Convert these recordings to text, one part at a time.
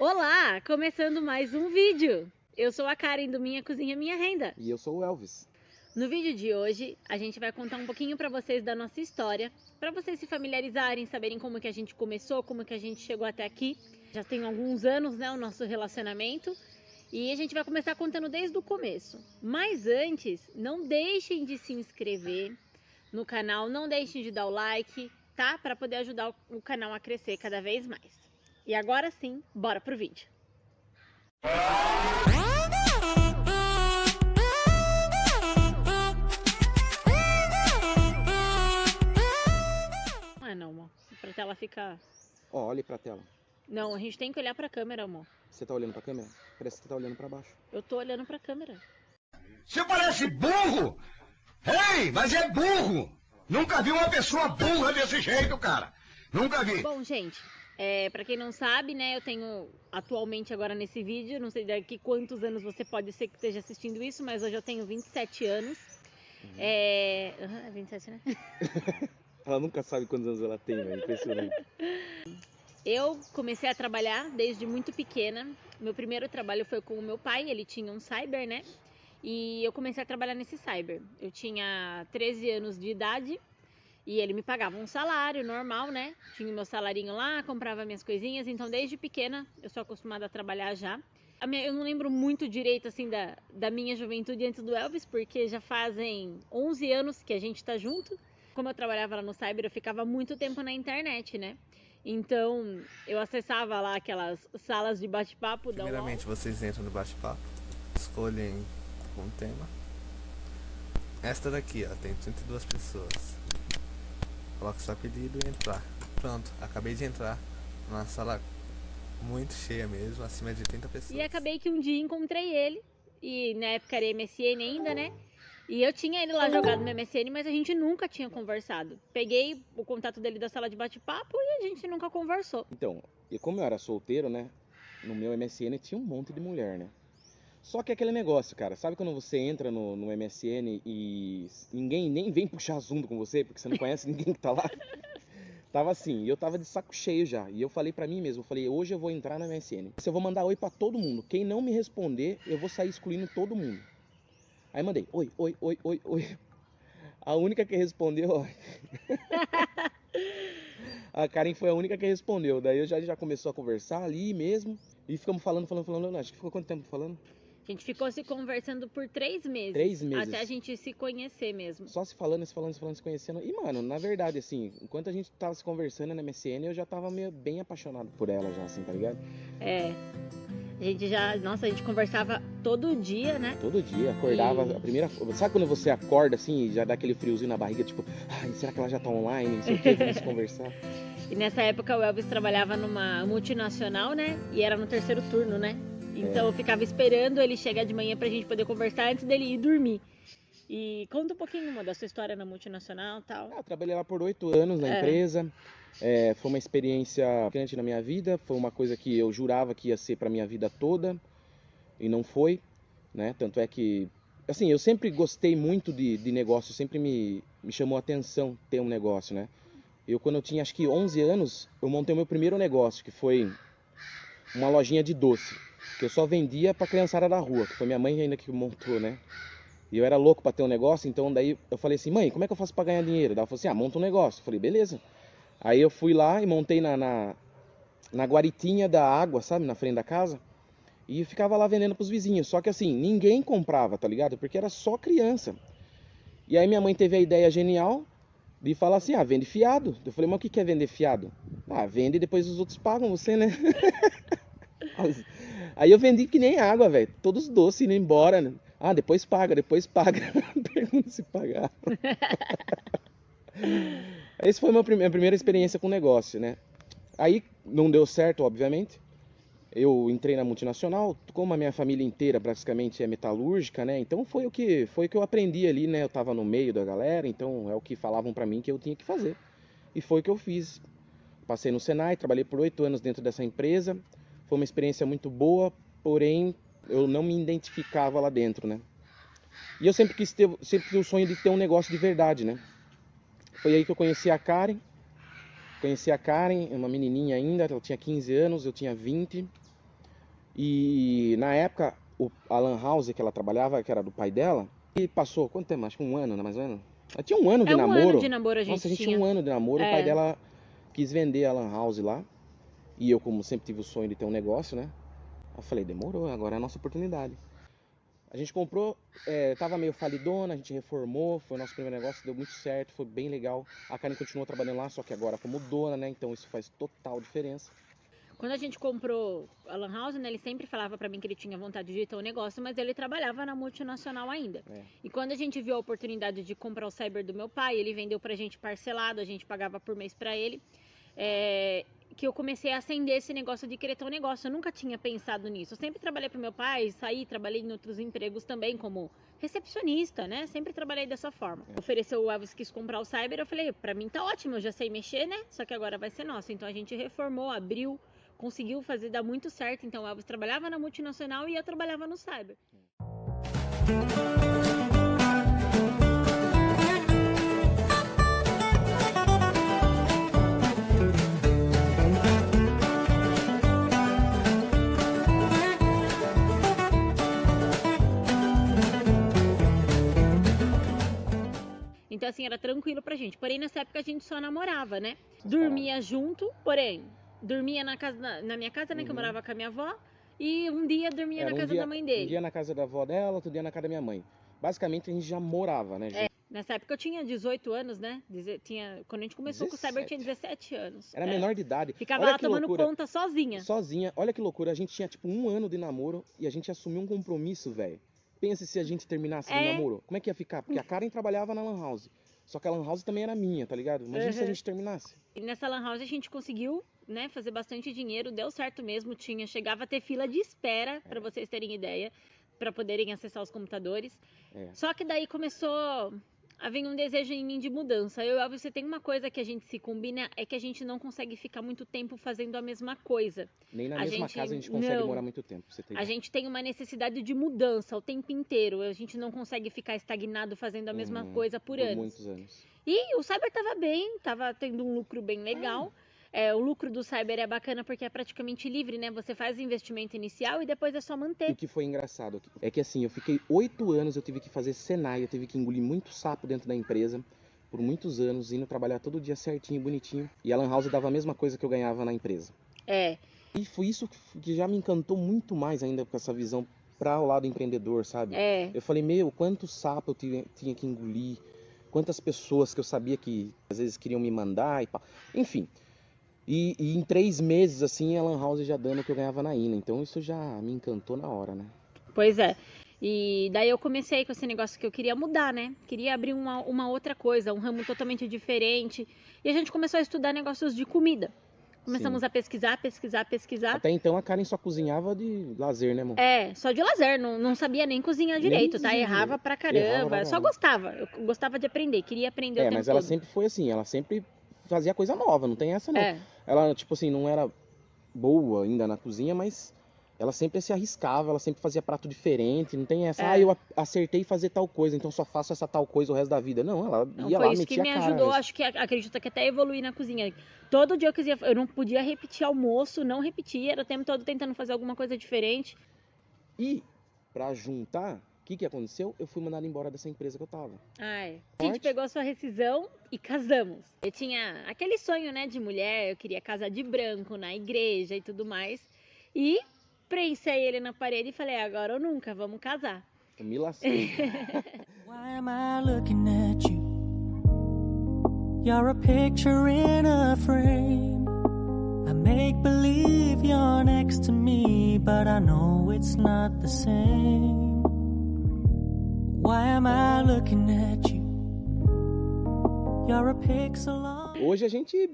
Olá, começando mais um vídeo. Eu sou a Karen do Minha Cozinha Minha Renda. E eu sou o Elvis. No vídeo de hoje, a gente vai contar um pouquinho pra vocês da nossa história, pra vocês se familiarizarem, saberem como que a gente começou, como que a gente chegou até aqui. Já tem alguns anos, né, o nosso relacionamento. E a gente vai começar contando desde o começo. Mas antes, não deixem de se inscrever no canal, não deixem de dar o like, tá? Pra poder ajudar o canal a crescer cada vez mais. E agora sim, bora pro vídeo. Não, amor. Pra tela ficar... Ó, olhe pra tela. Não, a gente tem que olhar pra câmera, amor. Você tá olhando pra câmera? Parece que você tá olhando pra baixo. Eu tô olhando pra câmera. Você parece burro! Ei, mas é burro! Nunca vi uma pessoa burra desse jeito, cara! Nunca vi! Bom, gente, pra quem não sabe, né, eu tenho atualmente agora nesse vídeo, não sei daqui quantos anos você pode ser que esteja assistindo isso, mas hoje eu tenho 27 anos. 27, né? Ela nunca sabe quantos anos ela tem, é impressionante. Eu comecei a trabalhar desde muito pequena. Meu primeiro trabalho foi com o meu pai, ele tinha um cyber, né? E eu comecei a trabalhar nesse cyber. Eu tinha 13 anos de idade e ele me pagava um salário normal, né? Tinha o meu salarinho lá, comprava minhas coisinhas. Então, desde pequena, eu sou acostumada a trabalhar já. Eu não lembro muito direito, assim, da minha juventude antes do Elvis, porque já fazem 11 anos que a gente tá junto. Como eu trabalhava lá no cyber, eu ficava muito tempo na internet, né? Então, eu acessava lá aquelas salas de bate-papo da UOL. Primeiramente, vocês entram no bate-papo, escolhem um tema. Esta daqui, ó, tem 32 pessoas. Coloca seu apelido e entrar. Pronto, acabei de entrar numa sala muito cheia mesmo, acima de 30 pessoas. E acabei que um dia encontrei ele, e na época era MSN ainda, né? E eu tinha ele lá jogado no MSN, mas a gente nunca tinha conversado. Peguei o contato dele da sala de bate-papo e a gente nunca conversou. Então, e como eu era solteiro, né? No meu MSN tinha um monte de mulher, né? Só que aquele negócio, cara, sabe quando você entra no MSN e ninguém nem vem puxar assunto com você, porque você não conhece ninguém que tá lá? Tava assim, e eu tava de saco cheio já. E eu falei pra mim mesmo, eu falei, hoje eu vou entrar no MSN. Eu vou mandar oi pra todo mundo. Quem não me responder, eu vou sair excluindo todo mundo. Aí mandei, oi. A única que respondeu, ó. A Karen foi a única que respondeu. Daí eu já começou a conversar ali mesmo. E ficamos falando. Acho que ficou quanto tempo falando? A gente ficou se conversando por 3 meses. 3 meses. Até a gente se conhecer mesmo. Só se falando, se conhecendo. E, mano, na verdade, assim, enquanto a gente tava se conversando na MSN, eu já tava meio bem apaixonado por ela já, assim, tá ligado? A gente conversava todo dia, né? Todo dia, acordava, a primeira... Sabe quando você acorda, assim, e já dá aquele friozinho na barriga, tipo, ai, será que ela já tá online, não sei o que, vamos conversar. E nessa época o Elvis trabalhava numa multinacional, né? E era no terceiro turno, né? Então eu ficava esperando ele chegar de manhã pra gente poder conversar antes dele ir dormir. E conta um pouquinho da sua história na multinacional e tal. Eu trabalhei lá por 8 anos na empresa. Foi uma experiência grande na minha vida. Foi uma coisa que eu jurava que ia ser pra minha vida toda. E não foi, né? Tanto é que, assim, eu sempre gostei muito de negócio. Sempre me chamou a atenção ter um negócio, né? Quando eu tinha, acho que 11 anos, eu montei o meu primeiro negócio, que foi uma lojinha de doce. Que eu só vendia pra criançada da rua, que foi minha mãe ainda que montou, né? E eu era louco pra ter um negócio, então daí eu falei assim, mãe, como é que eu faço pra ganhar dinheiro? Daí ela falou assim, monta um negócio. Eu falei, beleza. Aí eu fui lá e montei na guaritinha da água, sabe, na frente da casa. E eu ficava lá vendendo pros vizinhos. Só que assim, ninguém comprava, tá ligado? Porque era só criança. E aí minha mãe teve a ideia genial de falar assim, vende fiado. Eu falei, mas o que é vender fiado? Vende e depois os outros pagam você, né? Aí eu vendi que nem água, velho. Todos os doces indo embora, né? Depois paga. Pergunta se pagar. Essa foi a minha primeira experiência com negócio, né? Aí não deu certo, obviamente. Eu entrei na multinacional, como a minha família inteira praticamente é metalúrgica, né? Então foi o que eu aprendi ali, né? Eu tava no meio da galera, então é o que falavam pra mim que eu tinha que fazer. E foi o que eu fiz. Passei no Senai, trabalhei por 8 anos dentro dessa empresa. Foi uma experiência muito boa, porém eu não me identificava lá dentro, né? E eu sempre tive o sonho de ter um negócio de verdade, né? Foi aí que eu conheci a Karen. Uma menininha ainda, ela tinha 15 anos, eu tinha 20. E na época, a Lan House que ela trabalhava, que era do pai dela, e passou, quanto tempo? Acho que um ano, né, mais ou menos? Ela tinha um ano de Um namoro. ano de namoro a gente Nossa, a gente tinha. tinha um ano de namoro, o pai É. dela quis vender a Lan House lá. E eu, como sempre tive o sonho de ter um negócio, né? Eu falei, demorou, agora é a nossa oportunidade. A gente comprou, tava meio falidona, a gente reformou, foi o nosso primeiro negócio, deu muito certo, foi bem legal. A Karen continuou trabalhando lá, só que agora como dona, né? Então isso faz total diferença. Quando a gente comprou a Lan House, né, ele sempre falava pra mim que ele tinha vontade de ter um negócio, mas ele trabalhava na multinacional ainda. E quando a gente viu a oportunidade de comprar o cyber do meu pai, ele vendeu pra gente parcelado, a gente pagava por mês pra ele, que eu comecei a acender esse negócio de querer ter um negócio. Eu nunca tinha pensado nisso. Eu sempre trabalhei pro meu pai, trabalhei em outros empregos também, como recepcionista, né? Sempre trabalhei dessa forma. Ofereceu o Elvis, quis comprar o cyber, eu falei, pra mim tá ótimo, eu já sei mexer, né? Só que agora vai ser nosso. Então a gente reformou, abriu, conseguiu fazer dar muito certo. Então o Elvis trabalhava na multinacional e eu trabalhava no cyber. Então, assim, era tranquilo pra gente. Porém, nessa época a gente só namorava, né? Dormia junto, porém, dormia na minha casa, né? Que eu morava com a minha avó. E um dia dormia na casa da mãe dele. Um dia na casa da avó dela, outro dia na casa da minha mãe. Basicamente a gente já morava, né, gente? Nessa época eu tinha 18 anos, né? Quando a gente começou 17. Com o cyber, eu tinha 17 anos. Era menor de idade. Ficava Olha lá que tomando loucura. conta sozinha. Sozinha. Olha que loucura. A gente tinha tipo 1 ano de namoro e a gente assumiu um compromisso, velho. Pensa se a gente terminasse o namoro. Como é que ia ficar? Porque a Karen trabalhava na Lan House. Só que a Lan House também era minha, tá ligado? Imagina se a gente terminasse. E nessa Lan House a gente conseguiu, né, fazer bastante dinheiro. Deu certo mesmo. Chegava a ter fila de espera, pra vocês terem ideia, pra poderem acessar os computadores. Só que daí começou a vir um desejo em mim de mudança. Você tem uma coisa que a gente se combina, é que a gente não consegue ficar muito tempo fazendo a mesma coisa. Nem na mesma casa a gente consegue morar muito tempo. A gente tem uma necessidade de mudança o tempo inteiro. A gente não consegue ficar estagnado fazendo a mesma coisa por anos. Muitos anos. E o cyber tava bem, tava tendo um lucro bem legal. O lucro do cyber é bacana porque é praticamente livre, né? Você faz o investimento inicial e depois é só manter. E o que foi engraçado é que assim, eu fiquei 8 anos, eu tive que fazer Senai, eu tive que engolir muito sapo dentro da empresa, por muitos anos, indo trabalhar todo dia certinho, bonitinho. E a Lan House dava a mesma coisa que eu ganhava na empresa. E foi isso que já me encantou muito mais ainda com essa visão para o lado empreendedor, sabe? Eu falei, quanto sapo eu tinha que engolir, quantas pessoas que eu sabia que às vezes queriam me mandar e pá. Enfim. E em 3 meses, assim, a Lan House já dando o que eu ganhava na INA. Então isso já me encantou na hora, né? Pois é. E daí eu comecei com esse negócio que eu queria mudar, né? Queria abrir uma outra coisa, um ramo totalmente diferente. E a gente começou a estudar negócios de comida. Começamos a pesquisar. Até então a Karen só cozinhava de lazer, né, amor? Só de lazer, não sabia nem cozinhar direito, tá? Errava pra caramba, só gostava. Eu gostava de aprender, queria aprender o tempo mas ela todo. sempre foi assim, ela sempre fazia coisa nova, não tem essa não. Ela, tipo assim, não era boa ainda na cozinha, mas ela sempre se arriscava, ela sempre fazia prato diferente, não tem essa, eu acertei fazer tal coisa, então só faço essa tal coisa o resto da vida. Não, ela ia lá, metia a cara. Foi isso que me ajudou, acho que acredito que até evoluir na cozinha. Todo dia eu não podia repetir almoço, não repetia, era o tempo todo tentando fazer alguma coisa diferente. E, pra juntar, o que aconteceu? Eu fui mandado embora dessa empresa que eu tava. A gente pegou a sua rescisão e casamos. Eu tinha aquele sonho, né, de mulher, eu queria casar de branco na igreja e tudo mais. E prensei ele na parede e falei, agora ou nunca, vamos casar. Eu me lasquei. Why am I looking at you? You're a picture in a frame. I make believe you're next to me, but I know it's not the same. Why am I looking at you? You're a pixel on... Hoje a gente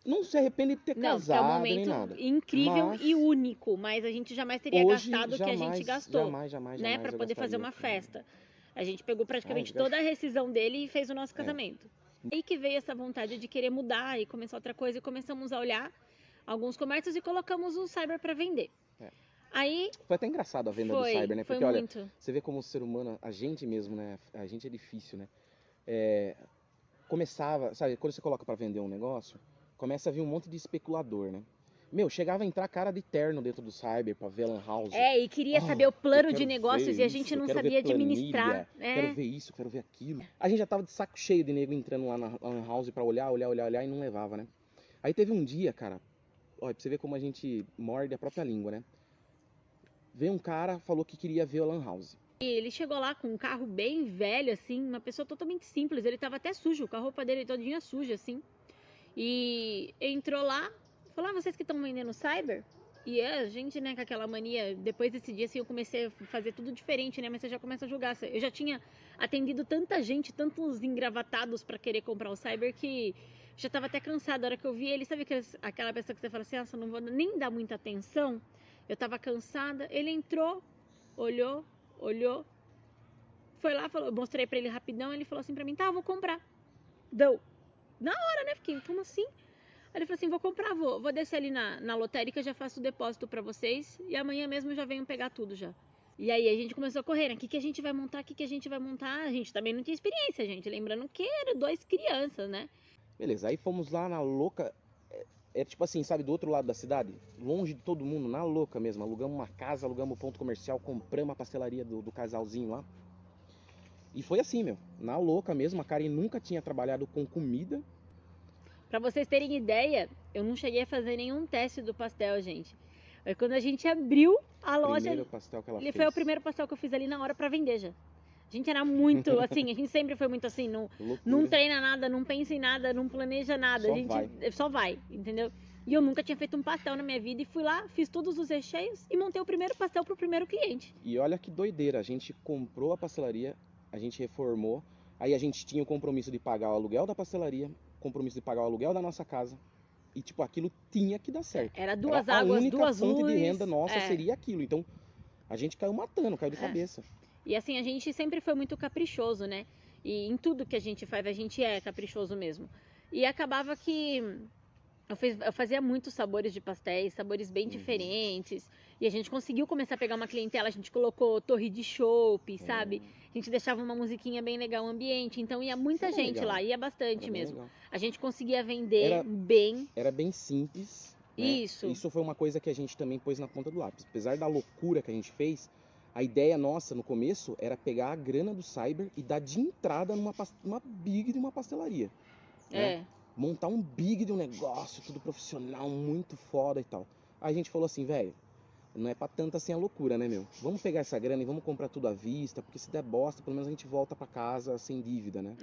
não se arrepende de ter casado, é um momento nem nada. Incrível e único, mas a gente jamais teria gastado o que a gente gastou, jamais, né, para poder fazer uma festa. A gente pegou praticamente toda a rescisão dele e fez o nosso casamento. E aí que veio essa vontade de querer mudar e começar outra coisa, e começamos a olhar alguns comércios e colocamos o cyber para vender. Aí foi até engraçado a venda do cyber, né? Porque olha, muito. Você vê como o ser humano, a gente mesmo, né? A gente é difícil, né? Começava, sabe, quando você coloca para vender um negócio, começa a vir um monte de especulador, né? Meu, chegava a entrar cara de terno dentro do cyber pra ver a Lan House. É, e queria saber o Eu plano quero de negócios ver e a gente isso, não quero ver sabia planilha, administrar. Quero ver isso, quero ver aquilo. A gente já tava de saco cheio de nego entrando lá na Lan House pra olhar e não levava, né? Aí teve um dia, cara, olha, pra você ver como a gente morde a própria língua, né? Veio um cara, falou que queria ver a Lan House. E ele chegou lá com um carro bem velho, assim, uma pessoa totalmente simples. Ele tava até sujo, com a roupa dele todinha suja, assim. E entrou lá, falou, vocês que estão vendendo cyber? E a gente, né, com aquela mania, depois desse dia, assim, eu comecei a fazer tudo diferente, né? Mas você já começa a julgar. Eu já tinha atendido tanta gente, tantos engravatados pra querer comprar o cyber, que já tava até cansada. A hora que eu vi ele, sabe aquela pessoa que você fala assim, nossa, não vou nem dar muita atenção? Eu tava cansada. Ele entrou, olhou, foi lá, falou, eu mostrei pra ele rapidão, ele falou assim pra mim, tá, eu vou comprar. Deu. Na hora, né? Fiquei, como assim? Aí ele falou assim, vou comprar, vou descer ali na lotérica, já faço o depósito pra vocês e amanhã mesmo já venho pegar tudo já. E aí a gente começou a correr, né? O que a gente vai montar? A gente também não tinha experiência, gente. Lembrando que eram 2 crianças, né? Beleza, aí fomos lá na louca, tipo assim, sabe, do outro lado da cidade, longe de todo mundo, na louca mesmo. Alugamos uma casa, alugamos um ponto comercial, compramos a pastelaria do casalzinho lá. E foi assim, meu, na louca mesmo. A Karen nunca tinha trabalhado com comida. Pra vocês terem ideia, eu não cheguei a fazer nenhum teste do pastel, gente. Aí quando a gente abriu a loja, Primeiro pastel que ela ele fez. foi o primeiro pastel que eu fiz ali na hora pra vender já. A gente era muito assim, a gente sempre foi muito assim, não treina nada, não pensa em nada, não planeja nada, Só a gente vai. só vai, entendeu? E eu nunca tinha feito um pastel na minha vida e fui lá, fiz todos os recheios e montei o primeiro pastel pro primeiro cliente. E olha que doideira, a gente comprou a pastelaria, a gente reformou, aí a gente tinha o compromisso de pagar o aluguel da pastelaria, compromisso de pagar o aluguel da nossa casa. E tipo, aquilo tinha que dar certo. Era duas Era águas, a única duas fonte luzes. de renda nossa seria aquilo. Então, a gente caiu matando, caiu de cabeça. E assim, a gente sempre foi muito caprichoso, né? E em tudo que a gente faz, a gente é caprichoso mesmo. E acabava que eu fazia muitos sabores de pastéis, sabores bem diferentes. E a gente conseguiu começar a pegar uma clientela, a gente colocou torre de chopp, sabe? A gente deixava uma musiquinha bem legal no ambiente. Então ia muita gente legal. lá, ia bastante Era bem mesmo. legal. A gente conseguia vender bem. Era bem simples. Né? Isso foi uma coisa que a gente também pôs na ponta do lápis. Apesar da loucura que a gente fez, a ideia nossa no começo era pegar a grana do cyber e dar de entrada numa big de uma pastelaria. Né? Montar um big de um negócio, tudo profissional, muito foda e tal. Aí a gente falou assim, velho, não é pra tanto assim a loucura, né, meu? Vamos pegar essa grana e vamos comprar tudo à vista, porque se der bosta, pelo menos a gente volta pra casa sem dívida, né?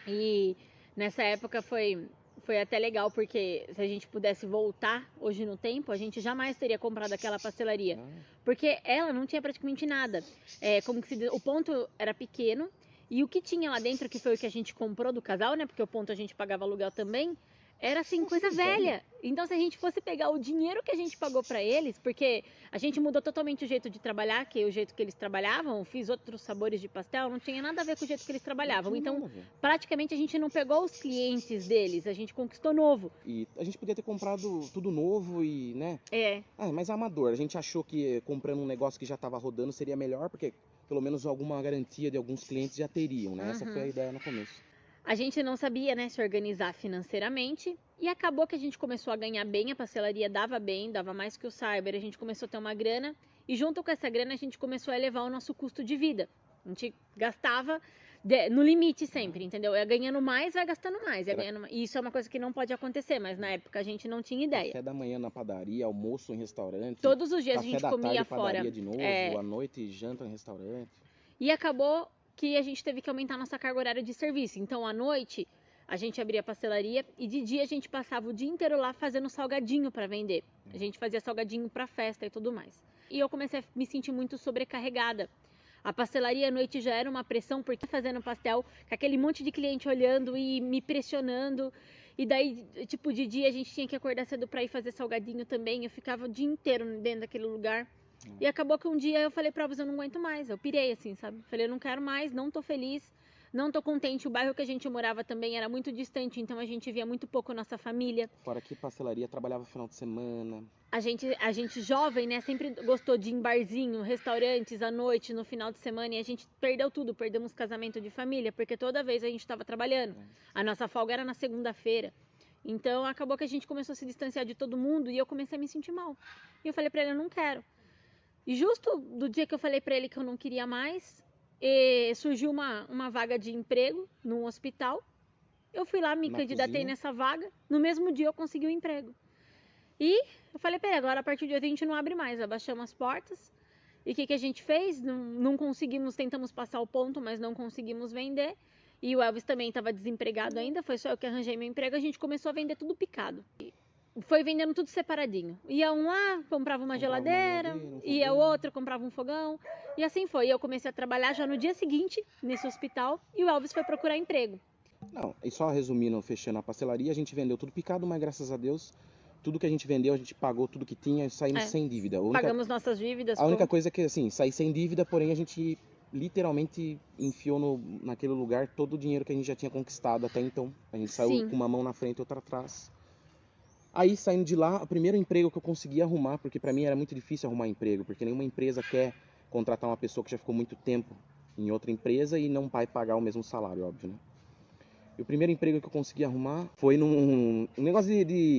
E nessa época foi até legal, porque se a gente pudesse voltar hoje no tempo, a gente jamais teria comprado aquela pastelaria. Porque ela não tinha praticamente nada. Como que se diz, o ponto era pequeno, e o que tinha lá dentro, que foi o que a gente comprou do casal, né? Porque o ponto a gente pagava aluguel também, era assim, coisa velha. Então, se a gente fosse pegar o dinheiro que a gente pagou pra eles, porque a gente mudou totalmente o jeito de trabalhar, que é o jeito que eles trabalhavam, fiz outros sabores de pastel, não tinha nada a ver com o jeito que eles trabalhavam. Então, praticamente a gente não pegou os clientes deles, a gente conquistou novo. E a gente podia ter comprado tudo novo e, né? Mas amador. A gente achou que comprando um negócio que já estava rodando seria melhor, porque pelo menos alguma garantia de alguns clientes já teriam, né? Essa foi a ideia no começo. A gente não sabia, né, se organizar financeiramente e acabou que a gente começou a ganhar bem, a pastelaria dava bem, dava mais que o cyber, a gente começou a ter uma grana e junto com essa grana a gente começou a elevar o nosso custo de vida. A gente gastava no limite sempre, entendeu? É ganhando mais, vai gastando mais. E isso é uma coisa que não pode acontecer, mas na época a gente não tinha ideia. Café da manhã na padaria, almoço em restaurante. Todos os dias a gente comia tarde, fora. Padaria de novo, à noite janta em restaurante. E acabou que a gente teve que aumentar nossa carga horária de serviço. Então, à noite, a gente abria a pastelaria e de dia a gente passava o dia inteiro lá fazendo salgadinho para vender. A gente fazia salgadinho para festa e tudo mais. E eu comecei a me sentir muito sobrecarregada. A pastelaria à noite já era uma pressão, porque fazendo pastel, com aquele monte de cliente olhando e me pressionando. E daí, tipo, de dia a gente tinha que acordar cedo para ir fazer salgadinho também. Eu ficava o dia inteiro dentro daquele lugar. E acabou que um dia eu falei pra você, eu não aguento mais. Eu pirei assim, sabe? Falei, eu não quero mais, não tô feliz. Não tô contente, o bairro que a gente morava também era muito distante, então a gente via muito pouco nossa família. Fora que pastelaria, trabalhava final de semana. A gente jovem, né, sempre gostou de ir em barzinho, restaurantes à noite, no final de semana, e a gente perdeu tudo, perdemos casamento de família, porque toda vez a gente estava trabalhando. A nossa folga era na segunda-feira. Então acabou que a gente começou a se distanciar de todo mundo e eu comecei a me sentir mal. E eu falei pra ele, eu não quero. E justo do dia que eu falei pra ele que eu não queria mais, surgiu uma vaga de emprego num hospital. Eu fui lá, me candidatei nessa vaga. No mesmo dia eu consegui o emprego. E eu falei pra ele, agora a partir de hoje a gente não abre mais. Abaixamos as portas. E o que a gente fez? Não conseguimos, tentamos passar o ponto, mas não conseguimos vender. E o Elvis também estava desempregado ainda, foi só eu que arranjei meu emprego. A gente começou a vender tudo picado. Foi vendendo tudo separadinho. Ia um lá, comprava uma geladeira, ia o outro, comprava um fogão. E assim foi. Eu comecei a trabalhar já no dia seguinte, nesse hospital, e o Elvis foi procurar emprego. Não, e só resumindo, fechando a pastelaria, a gente vendeu tudo picado, mas graças a Deus, tudo que a gente vendeu, a gente pagou tudo que tinha e saímos sem dívida. Pagamos nossas dívidas. A única coisa é que, assim, saí sem dívida, porém a gente literalmente enfiou naquele lugar todo o dinheiro que a gente já tinha conquistado até então. A gente saiu com uma mão na frente e outra atrás. Aí, saindo de lá, o primeiro emprego que eu consegui arrumar, porque pra mim era muito difícil arrumar emprego, porque nenhuma empresa quer contratar uma pessoa que já ficou muito tempo em outra empresa e não vai pagar o mesmo salário, óbvio, né? E o primeiro emprego que eu consegui arrumar foi num negócio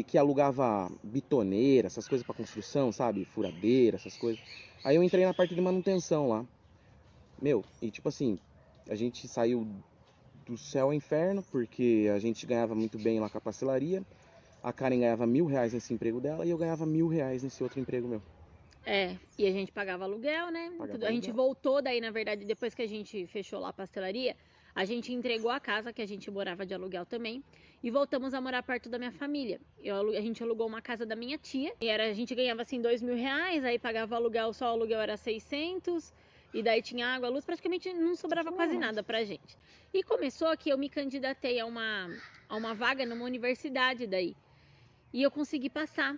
que alugava bitoneira, essas coisas pra construção, sabe? Furadeira, essas coisas. Aí eu entrei na parte de manutenção lá. Meu, e tipo assim, a gente saiu do céu ao inferno, porque a gente ganhava muito bem lá com a pastelaria. A Karen ganhava R$1.000 nesse emprego dela e eu ganhava R$1.000 nesse outro emprego meu. E a gente pagava aluguel, né? A gente voltou daí, na verdade, depois que a gente fechou lá a pastelaria, a gente entregou a casa que a gente morava de aluguel também e voltamos a morar perto da minha família. A gente alugou uma casa da minha tia e a gente ganhava assim R$2.000, aí pagava aluguel, só o aluguel era 600 e daí tinha água, luz, praticamente não sobrava quase nada pra gente. E começou que eu me candidatei a uma vaga numa universidade daí. E eu consegui passar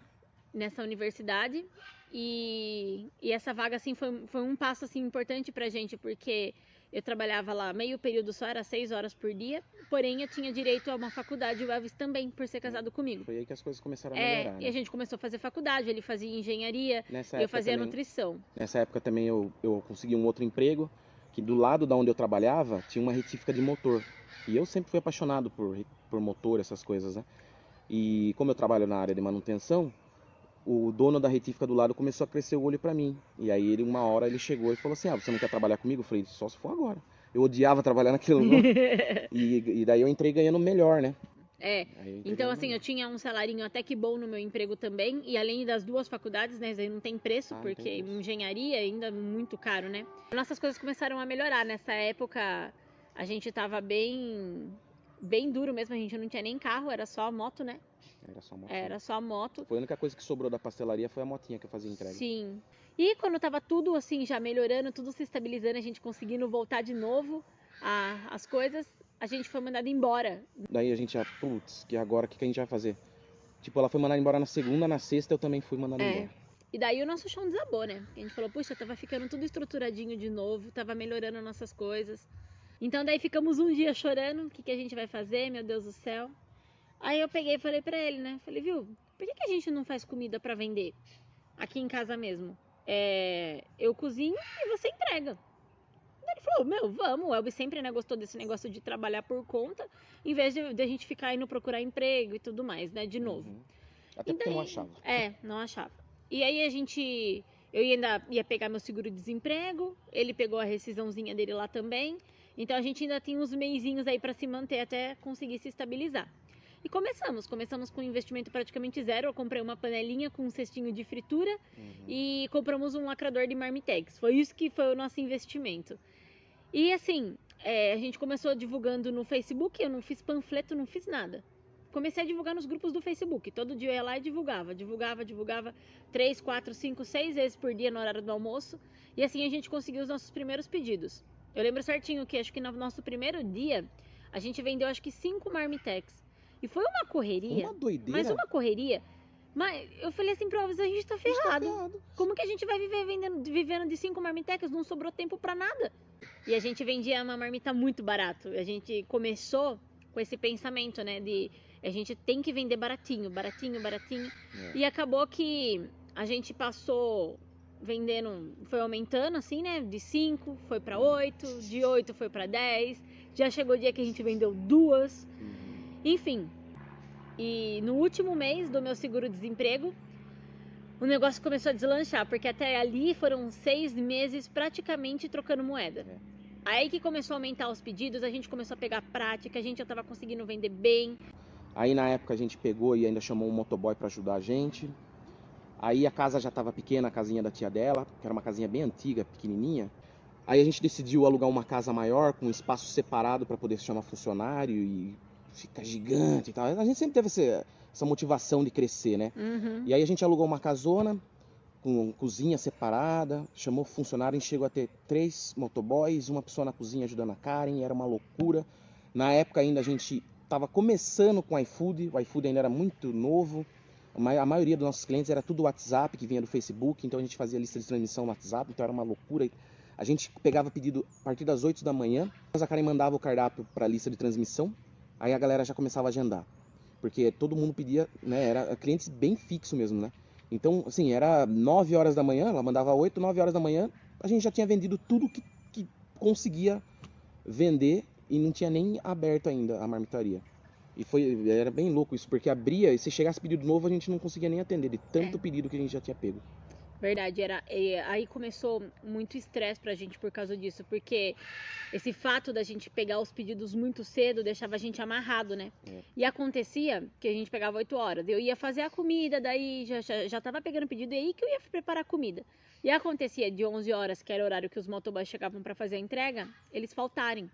nessa universidade e essa vaga assim foi um passo assim importante pra gente, porque eu trabalhava lá meio período só, era 6 horas por dia, porém eu tinha direito a uma faculdade, o Elvis também, por ser casado comigo. Foi aí que as coisas começaram a melhorar, né? E a gente começou a fazer faculdade, ele fazia engenharia, eu fazia nutrição. Nessa época também eu consegui um outro emprego, que do lado da onde eu trabalhava tinha uma retífica de motor. E eu sempre fui apaixonado por motor, essas coisas, né? E como eu trabalho na área de manutenção, o dono da retífica do lado começou a crescer o olho pra mim. E aí uma hora ele chegou e falou assim, você não quer trabalhar comigo? Eu falei, só se for agora. Eu odiava trabalhar naquele lugar. e daí eu entrei ganhando melhor, né? Então assim, eu tinha um salarinho até que bom no meu emprego também. E além das duas faculdades, né, não tem preço, porque engenharia ainda é muito caro, né? Nossas coisas começaram a melhorar. Nessa época a gente tava bem duro mesmo, a gente não tinha nem carro, era só moto, né? Era só moto. Foi a única coisa que sobrou da pastelaria foi a motinha que eu fazia entrega. Sim. E quando tava tudo assim, já melhorando, tudo se estabilizando, a gente conseguindo voltar de novo as coisas, a gente foi mandado embora. Daí a gente já, que agora o que a gente vai fazer? Tipo, ela foi mandada embora na segunda, na sexta eu também fui mandado embora. E daí o nosso chão desabou, né? A gente falou, puxa, tava ficando tudo estruturadinho de novo, tava melhorando nossas coisas. Então daí ficamos um dia chorando, o que a gente vai fazer, meu Deus do céu. Aí eu peguei e falei pra ele, né? Falei, viu, por que a gente não faz comida pra vender aqui em casa mesmo? Eu cozinho e você entrega. Daí ele falou, vamos. O Elvis sempre, né, gostou desse negócio de trabalhar por conta, em vez de a gente ficar indo procurar emprego e tudo mais, né, de novo. Até porque não achava. Não achava. E aí eu ainda ia pegar meu seguro-desemprego, ele pegou a rescisãozinha dele lá também. Então a gente ainda tinha uns meizinhos aí pra se manter até conseguir se estabilizar. E começamos com um investimento praticamente zero. Eu comprei uma panelinha com um cestinho de fritura e compramos um lacrador de marmitex. Foi isso que foi o nosso investimento. E assim, a gente começou divulgando no Facebook, eu não fiz panfleto, não fiz nada. Comecei a divulgar nos grupos do Facebook. Todo dia eu ia lá e divulgava 3, 4, 5, 6 vezes por dia no horário do almoço. E assim a gente conseguiu os nossos primeiros pedidos. Eu lembro certinho que acho que no nosso primeiro dia a gente vendeu acho que 5 marmitex. E foi uma correria. Uma doideira. Mas uma correria. Mas eu falei assim pro Elvis, a gente tá ferrado. Como que a gente vai vivendo de 5 marmitecas? Não sobrou tempo pra nada. E a gente vendia uma marmita muito barato. A gente começou com esse pensamento, né? De a gente tem que vender baratinho, baratinho, baratinho. E acabou que a gente passou vendendo, foi aumentando assim, né? De 5 foi para 8, de 8 foi para 10. Já chegou o dia que a gente vendeu 2. Enfim. E no último mês do meu seguro-desemprego, o negócio começou a deslanchar, porque até ali foram 6 meses praticamente trocando moeda. Aí que começou a aumentar os pedidos, a gente começou a pegar prática, a gente já tava conseguindo vender bem. Aí na época a gente pegou e ainda chamou um motoboy para ajudar a gente. Aí a casa já estava pequena, a casinha da tia dela, que era uma casinha bem antiga, pequenininha. Aí a gente decidiu alugar uma casa maior, com um espaço separado para poder chamar funcionário e ficar gigante e tal. A gente sempre teve essa motivação de crescer, né? E aí a gente alugou uma casona, com cozinha separada, chamou funcionário, a gente chegou a ter 3 motoboys, uma pessoa na cozinha ajudando a Karen, era uma loucura. Na época ainda a gente estava começando com o iFood ainda era muito novo. A maioria dos nossos clientes era tudo WhatsApp, que vinha do Facebook, então a gente fazia lista de transmissão no WhatsApp, então era uma loucura. A gente pegava pedido a partir das 8 da manhã, a Karen mandava o cardápio para a lista de transmissão, aí a galera já começava a agendar. Porque todo mundo pedia, né, era clientes bem fixo mesmo, né? Então, assim, era 9 horas da manhã, ela mandava 8, 9 horas da manhã, a gente já tinha vendido tudo que conseguia vender e não tinha nem aberto ainda a marmitaria. E era bem louco isso, porque abria e se chegasse pedido novo a gente não conseguia nem atender, de tanto pedido que a gente já tinha pego. Verdade, aí começou muito estresse pra gente por causa disso, porque esse fato da gente pegar os pedidos muito cedo deixava a gente amarrado, né? E acontecia que a gente pegava 8 horas, eu ia fazer a comida, daí já tava pegando pedido, e aí que eu ia preparar a comida. E acontecia de 11 horas, que era o horário que os motoboys chegavam pra fazer a entrega, eles faltarem.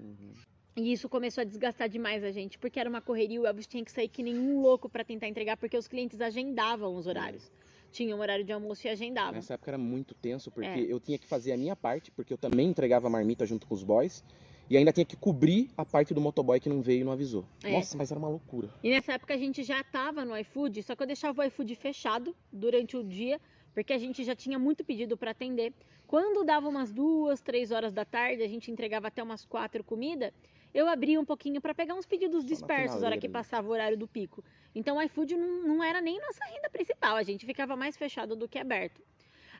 E isso começou a desgastar demais a gente, porque era uma correria, o Elvis tinha que sair que nem um louco pra tentar entregar, porque os clientes agendavam os horários. Tinha um horário de almoço e agendavam. Nessa época era muito tenso, porque eu tinha que fazer a minha parte, porque eu também entregava a marmita junto com os boys, e ainda tinha que cobrir a parte do motoboy que não veio e não avisou. Nossa, mas era uma loucura. E nessa época a gente já tava no iFood, só que eu deixava o iFood fechado durante o dia, porque a gente já tinha muito pedido para atender. Quando dava umas 2, 3 horas da tarde, a gente entregava até umas 4 comidas, eu abria um pouquinho para pegar uns pedidos dispersos na hora que passava o horário do pico. Então o iFood não era nem nossa renda principal, a gente ficava mais fechado do que aberto.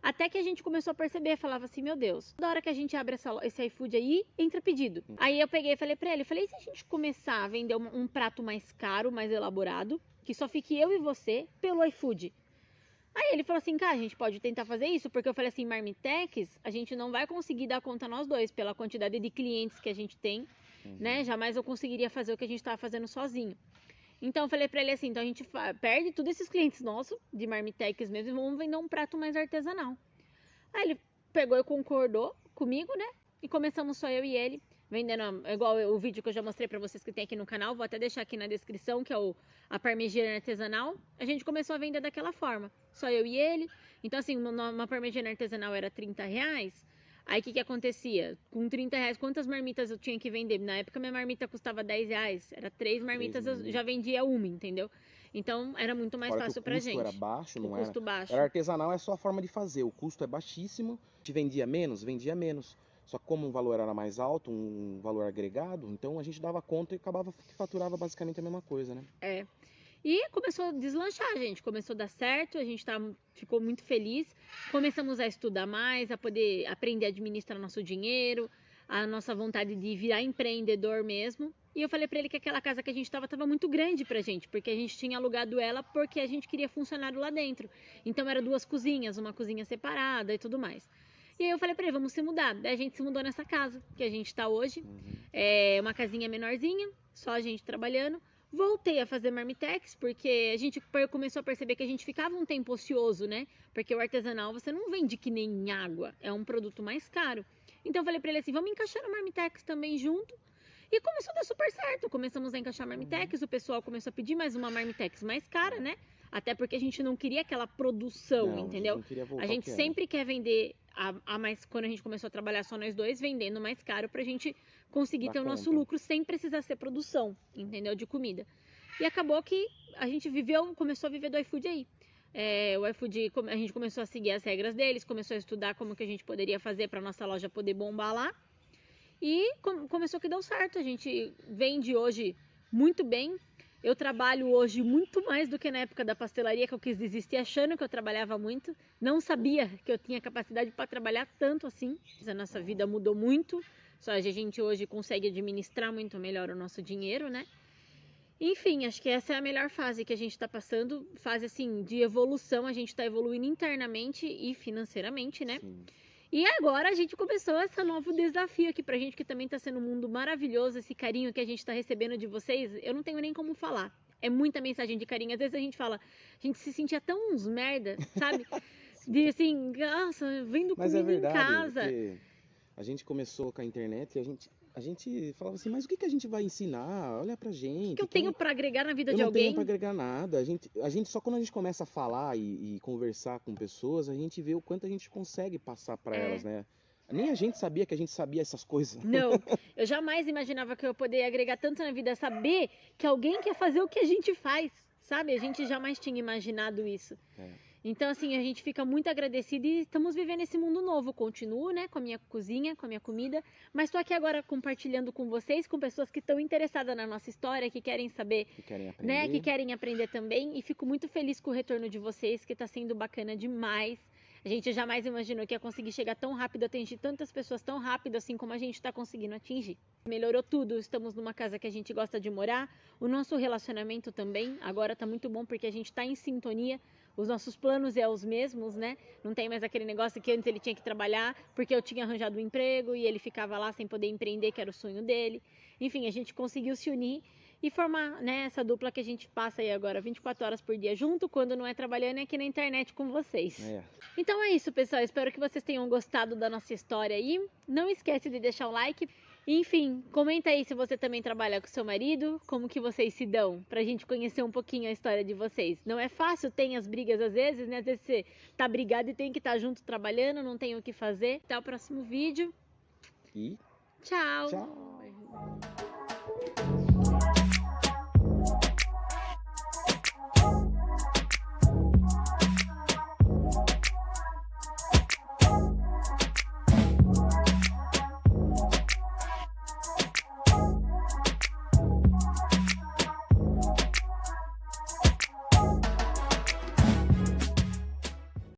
Até que a gente começou a perceber, falava assim, meu Deus, toda hora que a gente abre esse iFood aí, entra pedido. Aí eu peguei e falei pra ele, e se a gente começar a vender um prato mais caro, mais elaborado, que só fique eu e você, pelo iFood? Aí ele falou assim, cara, a gente pode tentar fazer isso, porque eu falei assim, Marmitex, a gente não vai conseguir dar conta nós dois, pela quantidade de clientes que a gente tem, né? Jamais eu conseguiria fazer o que a gente tava fazendo sozinho. Então eu falei pra ele assim, então a gente perde todos esses clientes nossos, de Marmitex mesmo, e vamos vender um prato mais artesanal. Aí ele pegou e concordou comigo, né? E começamos só eu e ele, vendendo, igual o vídeo que eu já mostrei pra vocês que tem aqui no canal, vou até deixar aqui na descrição, que é a parmegiana artesanal. A gente começou a vender daquela forma, só eu e ele. Então assim, uma parmegiana artesanal era R$30, aí o que acontecia? Com R$30, quantas marmitas eu tinha que vender? Na época minha marmita custava R$10, era 3 marmitas, eu já vendia uma, entendeu? Então era muito mais fácil pra gente. O custo era baixo, não era? O custo baixo. Era artesanal, é só a forma de fazer, o custo é baixíssimo. A gente vendia menos. Só que como o valor era mais alto, um valor agregado, então a gente dava conta e acabava que faturava basicamente a mesma coisa, né? E começou a deslanchar, gente. Começou a dar certo, a gente ficou muito feliz. Começamos a estudar mais, a poder aprender a administrar nosso dinheiro, a nossa vontade de virar empreendedor mesmo. E eu falei pra ele que aquela casa que a gente tava muito grande pra gente, porque a gente tinha alugado ela porque a gente queria funcionário lá dentro. Então era 2 cozinhas, uma cozinha separada e tudo mais. E aí eu falei pra ele, vamos se mudar. Daí a gente se mudou nessa casa que a gente tá hoje. É uma casinha menorzinha, só a gente trabalhando. Voltei a fazer Marmitex, porque a gente começou a perceber que a gente ficava um tempo ocioso, né? Porque o artesanal você não vende que nem água, é um produto mais caro. Então eu falei pra ele assim, vamos encaixar no Marmitex também junto. E começou a dar super certo, começamos a encaixar Marmitex, o pessoal começou a pedir mais uma Marmitex mais cara, né? Até porque a gente não queria aquela produção, entendeu? A gente sempre quer vender a mais, quando a gente começou a trabalhar só nós dois, vendendo mais caro pra gente conseguir ter o nosso lucro sem precisar ser produção, entendeu? De comida. E acabou que a gente começou a viver do iFood aí. O iFood, a gente começou a seguir as regras deles, começou a estudar como que a gente poderia fazer pra nossa loja poder bombar lá. E começou que deu certo. A gente vende hoje muito bem. Eu trabalho hoje muito mais do que na época da pastelaria, que eu quis desistir achando que eu trabalhava muito. Não sabia que eu tinha capacidade para trabalhar tanto assim. A nossa vida mudou muito. Só a gente hoje consegue administrar muito melhor o nosso dinheiro, né? Enfim, acho que essa é a melhor fase que a gente está passando. Fase assim de evolução. A gente está evoluindo internamente e financeiramente, né? Sim. E agora a gente começou esse novo desafio aqui pra gente, que também tá sendo um mundo maravilhoso, esse carinho que a gente tá recebendo de vocês, eu não tenho nem como falar. É muita mensagem de carinho. Às vezes a gente fala, a gente se sentia tão uns merda, sabe? De assim, nossa, vendo Mas comida é verdade, em casa. porque a gente começou com a internet e a gente falava assim, mas o que que a gente vai ensinar? Olha pra gente. O que eu tenho pra agregar na vida Eu de não alguém? tenho pra agregar nada. A gente só quando a gente começa a falar e conversar com pessoas, a gente vê o quanto a gente consegue passar pra elas, né? Nem a gente sabia que a gente sabia essas coisas. Não, eu jamais imaginava que eu poderia agregar tanto na vida, saber que alguém quer fazer o que a gente faz, sabe? A gente jamais tinha imaginado isso. Então, assim, a gente fica muito agradecido e estamos vivendo esse mundo novo. Continuo, né, com a minha cozinha, com a minha comida, mas estou aqui agora compartilhando com vocês, com pessoas que estão interessadas na nossa história, que querem saber, Que querem aprender. né, que querem aprender também. E fico muito feliz com o retorno de vocês, que está sendo bacana demais. A gente jamais imaginou que ia conseguir chegar tão rápido, atingir tantas pessoas tão rápido, assim como a gente está conseguindo atingir. Melhorou tudo, estamos numa casa que a gente gosta de morar, o nosso relacionamento também, agora está muito bom porque a gente está em sintonia, os nossos planos é os mesmos, né? Não tem mais aquele negócio que antes ele tinha que trabalhar porque eu tinha arranjado um emprego e ele ficava lá sem poder empreender, que era o sonho dele. Enfim, a gente conseguiu se unir e formar, né, essa dupla que a gente passa aí agora 24 horas por dia junto, quando não é trabalhando é aqui na internet com vocês. Então é isso, pessoal, espero que vocês tenham gostado da nossa história aí. Não esquece de deixar o like. Enfim, comenta aí se você também trabalha com seu marido, como que vocês se dão, pra gente conhecer um pouquinho a história de vocês. Não é fácil, tem as brigas às vezes, né? Às vezes você tá brigado e tem que estar junto trabalhando, não tem o que fazer. Até o próximo vídeo. E tchau! tchau!